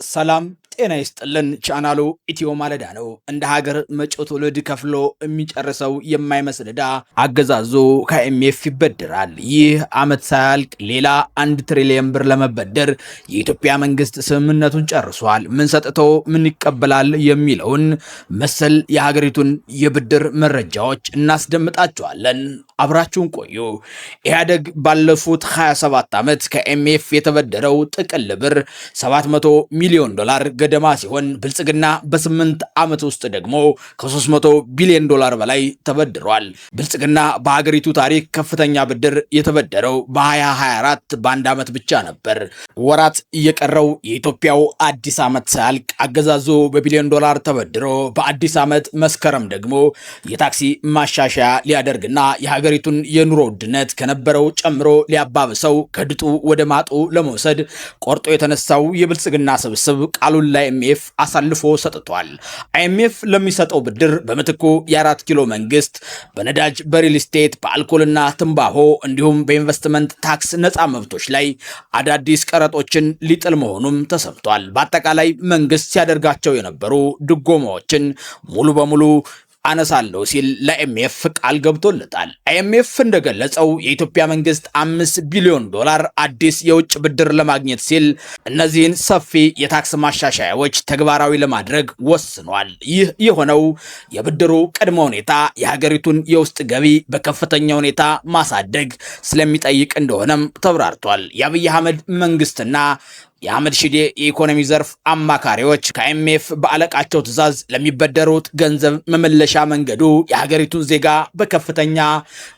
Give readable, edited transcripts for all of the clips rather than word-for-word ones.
ሰላም ጤና ይስጥልን። ቻናሉ ኢትዮ ማለዳ ነው። እንደ ሀገር መጪው ትውልድ ከፍሎ የሚጨርሰው የማይመስል ዕዳ አገዛዙ ከአይኤምኤፍ ይበደራል። ይህ ዓመት ሳያልቅ ሌላ 1 ትሪሊየን ብር ለመበደር የኢትዮጵያ መንግስት ስምምነቱን ጨርሷል። ምን ሰጥቶ ምን ይቀበላል የሚለውን መሰል የሀገሪቱን የብድር መረጃዎች እናስደምጣቸዋለን። አብራችሁን ቆዩ። ኢህአዴግ ባለፉት 27 ዓመት ከአይኤምኤፍ የተበደረው ጥቅል ብር $700 ሚሊዮን ገደማ ሲሆን ብልጽግና በ8 ዓመት ውስጥ ደግሞ ከ$300 ቢሊዮን በላይ ተበድሯል። ብልጽግና በሀገሪቱ ታሪክ ከፍተኛ ብድር የተበደረው በ2024 በአንድ ዓመት ብቻ ነበር። ወራት እየቀረው የኢትዮጵያው አዲስ ዓመት ሳያልቅ አገዛዙ በቢሊዮን ዶላር ተበድሮ በአዲስ ዓመት መስከረም ደግሞ የታክሲ ማሻሻያ ሊያደርግና የሀገሪቱን የኑሮ ውድነት ከነበረው ጨምሮ ሊያባብሰው ከድጡ ወደ ማጡ ለመውሰድ ቆርጦ የተነሳው የብልጽግና ስብስብ ቃሉን ለአይኤምኤፍ አሳልፎ ሰጥቷል። አይኤምኤፍ ለሚሰጠው ብድር በምትኩ የ4 ኪሎ መንግስት በነዳጅ፣ በሪል ስቴት፣ በአልኮልና ትንባሆ እንዲሁም በኢንቨስትመንት ታክስ ነፃ መብቶች ላይ አዳዲስ ቀረጦችን ሊጥል መሆኑም ተሰምቷል። በአጠቃላይ መንግስት ሲያደርጋቸው የነበሩ ድጎማዎችን ሙሉ በሙሉ አነሳለሁ ሲል ለአይኤምኤፍ ቃል ገብቶለታል። አይኤምኤፍ እንደገለጸው የኢትዮጵያ መንግስት $5 ቢሊዮን አዲስ የውጭ ብድር ለማግኘት ሲል እነዚህን ሰፊ የታክስ ማሻሻያዎች ተግባራዊ ለማድረግ ወስኗል። ይህ የሆነው የብድሩ ቅድመ ሁኔታ የሀገሪቱን የውስጥ ገቢ በከፍተኛ ሁኔታ ማሳደግ ስለሚጠይቅ እንደሆነም ተብራርቷል። የአብይ አህመድ መንግስትና የአህመድ ሺዴ የኢኮኖሚ ዘርፍ አማካሪዎች ከአይኤምኤፍ በአለቃቸው ትዕዛዝ ለሚበደሩት ገንዘብ መመለሻ መንገዱ የሀገሪቱን ዜጋ በከፍተኛ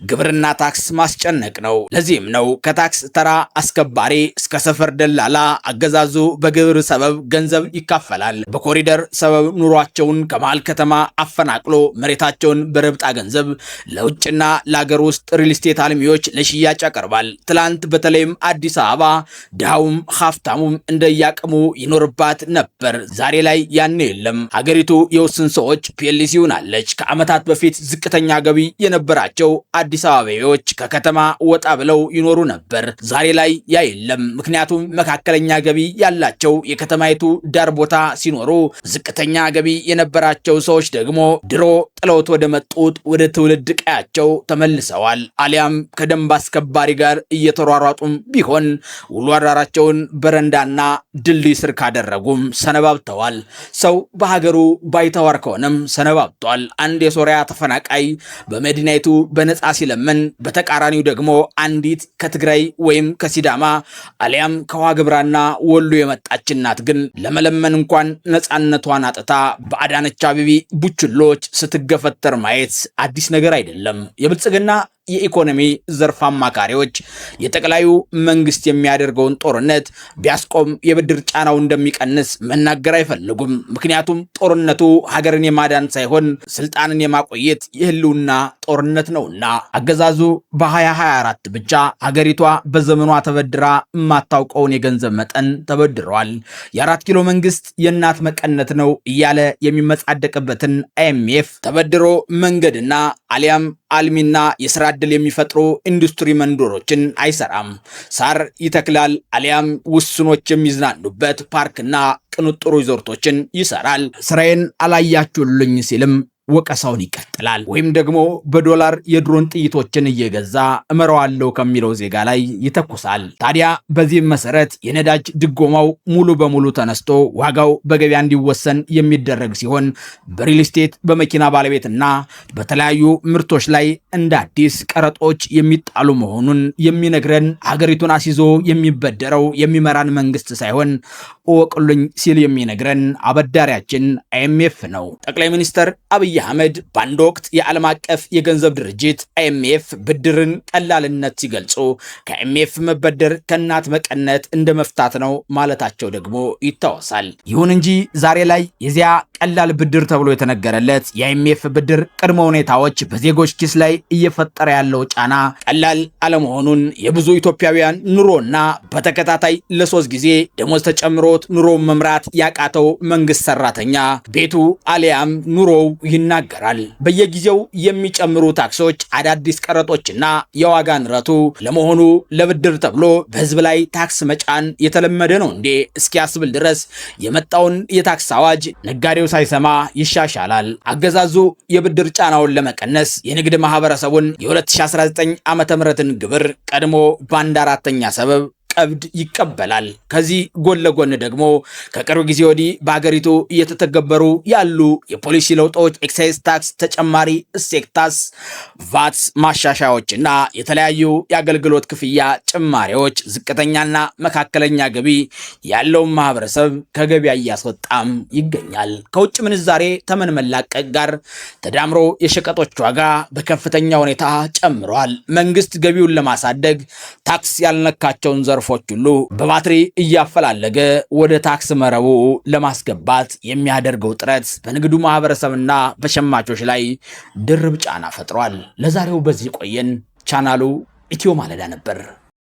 ግብርና ታክስ ማስጨነቅ ነው። ለዚህም ነው ከታክስ ተራ አስከባሪ እስከ ሰፈር ደላላ አገዛዙ በግብር ሰበብ ገንዘብ ይካፈላል። በኮሪደር ሰበብ ኑሯቸውን ከመሃል ከተማ አፈናቅሎ መሬታቸውን በረብጣ ገንዘብ ለውጭና ለሀገር ውስጥ ሪል ስቴት አልሚዎች ለሽያጭ ያቀርባል። ትላንት በተለይም አዲስ አበባ ድሃውም ሀብታሙ እንደያቀሙ ይኖርባት ነበር። ዛሬ ላይ ያን የለም። ሀገሪቱ የውስን ሰዎች ፒኤልሲ ሆናለች። ከዓመታት በፊት ዝቅተኛ ገቢ የነበራቸው አዲስ አበባዎች ከከተማ ወጣ ብለው ይኖሩ ነበር። ዛሬ ላይ ያ የለም። ምክንያቱም መካከለኛ ገቢ ያላቸው የከተማይቱ ዳር ቦታ ሲኖሩ፣ ዝቅተኛ ገቢ የነበራቸው ሰዎች ደግሞ ድሮ ጥለውት ወደ መጡት ወደ ትውልድ ቀያቸው ተመልሰዋል። አሊያም ከደንብ አስከባሪ ጋር እየተሯሯጡም ቢሆን ውሎ አዳራቸውን በረንዳ እና ድልድይ ስር ካደረጉም ሰነባብተዋል። ሰው በሀገሩ ባይተዋር ከሆነም ሰነባብቷል። አንድ የሶሪያ ተፈናቃይ በመዲናይቱ በነፃ ሲለምን፣ በተቃራኒው ደግሞ አንዲት ከትግራይ ወይም ከሲዳማ አሊያም ከዋግብራና ወሎ የመጣች እናት ግን ለመለመን እንኳን ነፃነቷን አጥታ በአዳነች አቤቤ ቡችሎች ስትገፈተር ማየት አዲስ ነገር አይደለም። የብልጽግና የኢኮኖሚ ዘርፍ አማካሪዎች የጠቅላዩ መንግስት የሚያደርገውን ጦርነት ቢያስቆም የብድር ጫናው እንደሚቀንስ መናገር አይፈልጉም። ምክንያቱም ጦርነቱ ሀገርን የማዳን ሳይሆን ስልጣንን የማቆየት የህልውና ጦርነት ነውና። አገዛዙ በ2024 ብቻ ሀገሪቷ በዘመኗ ተበድራ የማታውቀውን የገንዘብ መጠን ተበድሯል። የ4 ኪሎ መንግስት የእናት መቀነት ነው እያለ የሚመጻደቅበትን አይኤምኤፍ ተበድሮ መንገድና አሊያም አልሚና የስራ ዕድል የሚፈጥሩ ኢንዱስትሪ መንደሮችን አይሰራም። ሳር ይተክላል አሊያም ውስኖች የሚዝናኑበት ፓርክና ቅንጡ ሪዞርቶችን ይሰራል። ስራዬን አላያችሁልኝ ሲልም ወቀሳውን ይቀጥላል። ወይም ደግሞ በዶላር የድሮን ጥይቶችን እየገዛ እመረዋለሁ ከሚለው ዜጋ ላይ ይተኩሳል። ታዲያ በዚህም መሰረት የነዳጅ ድጎማው ሙሉ በሙሉ ተነስቶ ዋጋው በገበያ እንዲወሰን የሚደረግ ሲሆን በሪል ስቴት፣ በመኪና ባለቤትና በተለያዩ ምርቶች ላይ እንደ አዲስ ቀረጦች የሚጣሉ መሆኑን የሚነግረን ሀገሪቱን አስይዞ የሚበደረው የሚመራን መንግስት ሳይሆን እወቅሉኝ ሲል የሚነግረን አበዳሪያችን አይኤምኤፍ ነው። ጠቅላይ ሚኒስትር አብይ አህመድ በአንድ ወቅት የዓለም አቀፍ የገንዘብ ድርጅት አይኤምኤፍ ብድርን ቀላልነት ሲገልጹ ከአይኤምኤፍ መበደር ከእናት መቀነት እንደ መፍታት ነው ማለታቸው ደግሞ ይታወሳል። ይሁን እንጂ ዛሬ ላይ የዚያ ቀላል ብድር ተብሎ የተነገረለት የአይኤምኤፍ ብድር ቅድመ ሁኔታዎች በዜጎች ኪስ ላይ እየፈጠረ ያለው ጫና ቀላል አለመሆኑን የብዙ ኢትዮጵያውያን ኑሮና በተከታታይ ለ3 ጊዜ ደሞዝ ተጨምሮ አቅቶት ኑሮውን መምራት ያቃተው መንግስት ሰራተኛ ቤቱ አሊያም ኑሮው ይናገራል። በየጊዜው የሚጨምሩ ታክሶች፣ አዳዲስ ቀረጦችና የዋጋ ንረቱ ለመሆኑ ለብድር ተብሎ በህዝብ ላይ ታክስ መጫን የተለመደ ነው እንዴ እስኪያስብል ድረስ የመጣውን የታክስ አዋጅ ነጋዴው ሳይሰማ ይሻሻላል። አገዛዙ የብድር ጫናውን ለመቀነስ የንግድ ማህበረሰቡን የ2019 ዓመተ ምህረትን ግብር ቀድሞ በአንድ አራተኛ ሰበብ ቀብድ ይቀበላል። ከዚህ ጎን ለጎን ደግሞ ከቅርብ ጊዜ ወዲህ በሀገሪቱ እየተተገበሩ ያሉ የፖሊሲ ለውጦች ኤክሳይዝ ታክስ፣ ተጨማሪ እሴት ታክስ፣ ቫት ማሻሻያዎችና የተለያዩ የአገልግሎት ክፍያ ጭማሪዎች ዝቅተኛና መካከለኛ ገቢ ያለውን ማህበረሰብ ከገበያ እያስወጣም ይገኛል። ከውጭ ምንዛሬ ተመን መላቀቅ ጋር ተዳምሮ የሸቀጦች ዋጋ በከፍተኛ ሁኔታ ጨምሯል። መንግስት ገቢውን ለማሳደግ ታክስ ያልነካቸውን ዘርፎች ሁሉ በባትሪ እያፈላለገ ወደ ታክስ መረቡ ለማስገባት የሚያደርገው ጥረት በንግዱ ማህበረሰብና በሸማቾች ላይ ድርብ ጫና ፈጥሯል። ለዛሬው በዚህ ቆየን። ቻናሉ ኢትዮ ማለዳ ነበር።